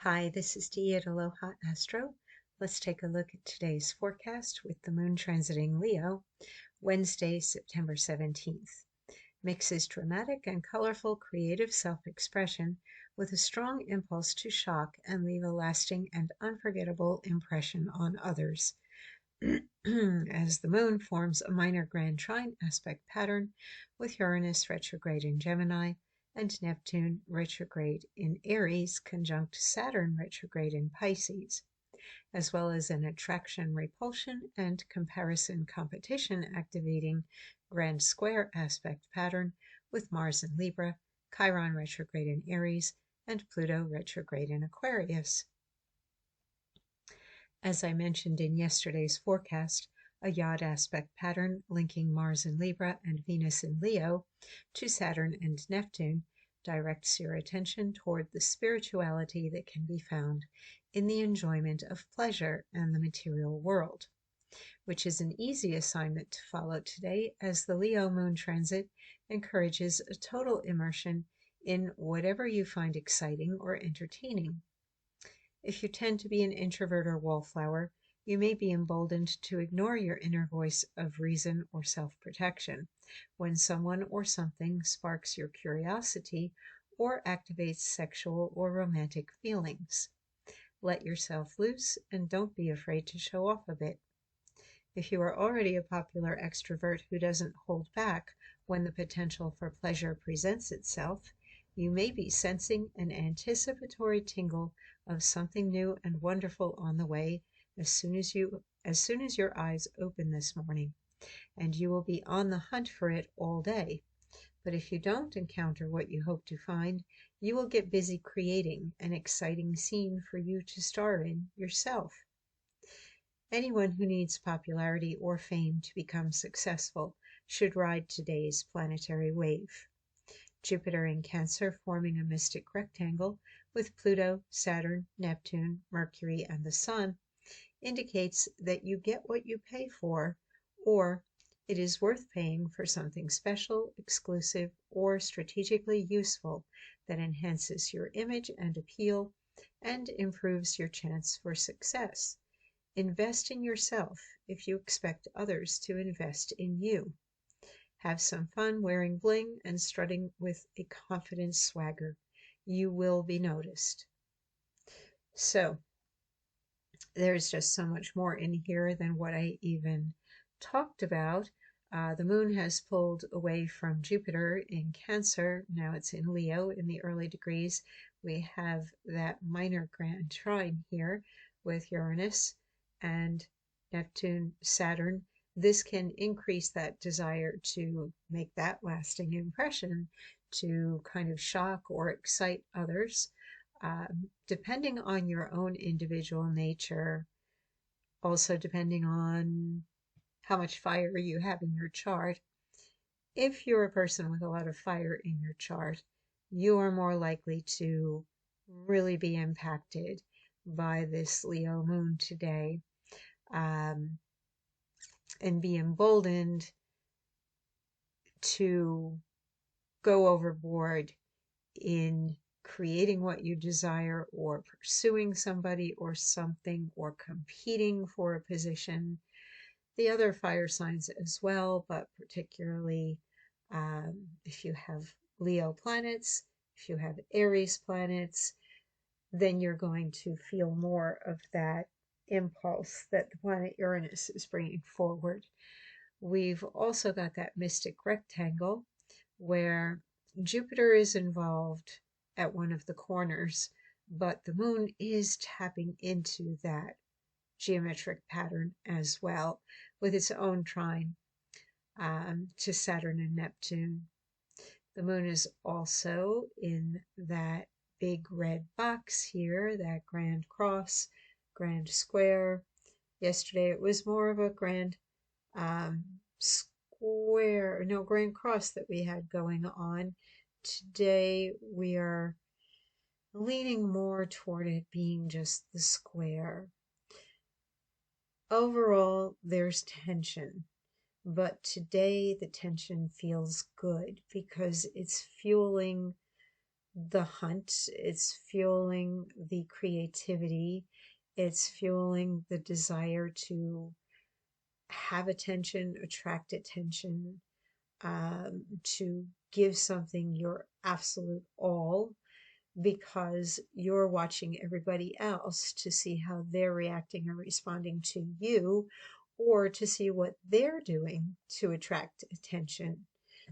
Hi, this is Dee at Aloha Astro. Let's take a look at today's forecast with the moon transiting Leo, Wednesday, September 17th. Mixes dramatic and colorful creative self-expression with a strong impulse to shock and leave a lasting and unforgettable impression on others. As the moon forms a minor grand trine aspect pattern with Uranus retrograde in Gemini and Neptune retrograde in Aries conjunct Saturn retrograde in Pisces, as well as an attraction, repulsion, and comparison competition activating grand square aspect pattern with Mars in Libra, Chiron retrograde in Aries, and Pluto retrograde in Aquarius. As I mentioned in yesterday's forecast, a Yod aspect pattern linking Mars in Libra and Venus in Leo to Saturn and Neptune directs your attention toward the spirituality that can be found in the enjoyment of pleasure and the material world, which is an easy assignment to follow today as the Leo moon transit encourages a total immersion in whatever you find exciting or entertaining. If you tend to be an introvert or wallflower, you may be emboldened to ignore your inner voice of reason or self-protection when someone or something sparks your curiosity or activates sexual or romantic feelings. Let yourself loose and don't be afraid to show off a bit. If you are already a popular extrovert who doesn't hold back when the potential for pleasure presents itself, you may be sensing an anticipatory tingle of something new and wonderful on the way as soon as your eyes open this morning, and you will be on the hunt for it all day. But if you don't encounter what you hope to find, you will get busy creating an exciting scene for you to star in yourself. Anyone who needs popularity or fame to become successful should ride today's planetary wave. Jupiter in Cancer forming a mystic rectangle with Pluto, Saturn, Neptune, Mercury, and the Sun indicates that you get what you pay for, or it is worth paying for something special, exclusive, or strategically useful that enhances your image and appeal and improves your chance for success. Invest in yourself if you expect others to invest in you. Have some fun wearing bling and strutting with a confident swagger. You will be noticed. So, there's just so much more in here than what I even talked about. The moon has pulled away from Jupiter in Cancer. Now it's in Leo in the early degrees. We have that minor grand trine here with Uranus and Neptune, Saturn. This can increase that desire to make that lasting impression, to kind of shock or excite others, depending on your own individual nature, also depending on how much fire you have in your chart. If you're a person with a lot of fire in your chart, you are more likely to really be impacted by this Leo moon today. And be emboldened to go overboard in creating what you desire or pursuing somebody or something or competing for a position. The other fire signs as well, but particularly if you have Leo planets, if you have Aries planets, then you're going to feel more of that impulse that the planet Uranus is bringing forward. We've also got that mystic rectangle where Jupiter is involved at one of the corners, but the moon is tapping into that geometric pattern as well with its own trine to Saturn and Neptune. The moon is also in that big red box here, that grand cross, grand square. Yesterday it was more of a grand grand cross that we had going on. Today we are leaning more toward it being just the square. Overall, there's tension, but today the tension feels good because it's fueling the hunt, it's fueling the creativity, it's fueling the desire to have attention, attract attention, to give something your absolute all because you're watching everybody else to see how they're reacting or responding to you, or to see what they're doing to attract attention.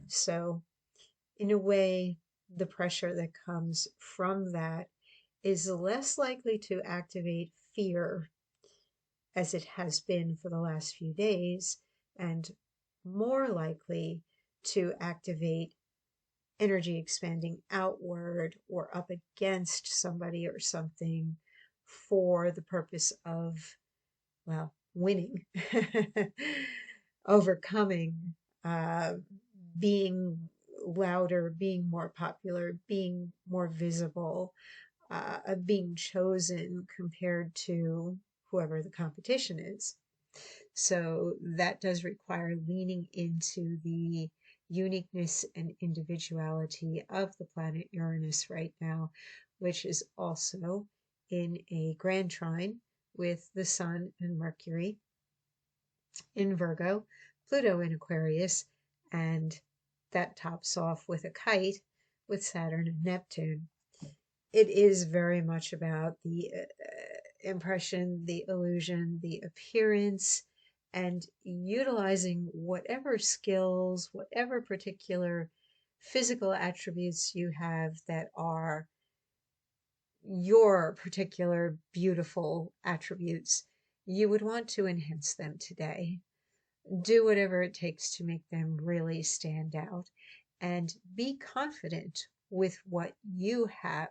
So, in a way, the pressure that comes from that is less likely to activate fear as it has been for the last few days, and more likely to activate energy expanding outward or up against somebody or something for the purpose of, well, winning, overcoming, uh, being louder, being more popular, being more visible, being chosen compared to whoever the competition is. So that does require leaning into the uniqueness and individuality of the planet Uranus right now, which is also in a grand trine with the Sun and Mercury in Virgo, Pluto in Aquarius, and that tops off with a kite with Saturn and Neptune. It is very much about the impression, the illusion, the appearance, and utilizing whatever skills, whatever particular physical attributes you have that are your particular beautiful attributes. You would want to enhance them today. Do whatever it takes to make them really stand out and be confident with what you have.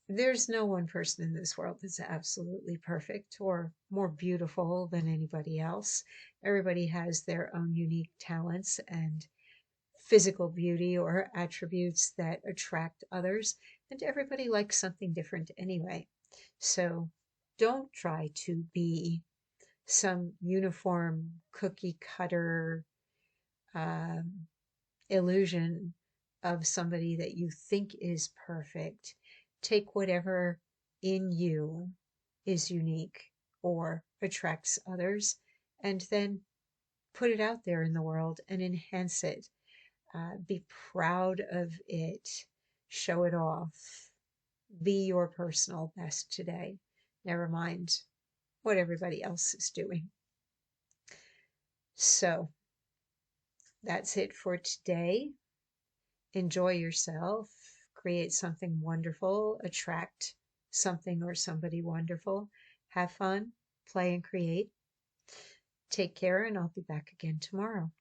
There's no one person in this world that's absolutely perfect or more beautiful than anybody else. Everybody has their own unique talents and physical beauty or attributes that attract others, and everybody likes something different anyway. So don't try to be some uniform cookie cutter illusion of somebody that you think is perfect. Take whatever in you is unique or attracts others, and then put it out there in the world and enhance it. Be proud of it. Show it off. Be your personal best today. Never mind what everybody else is doing. So that's it for today. Enjoy yourself, create something wonderful, attract something or somebody wonderful, have fun, play and create. Take care, and I'll be back again tomorrow.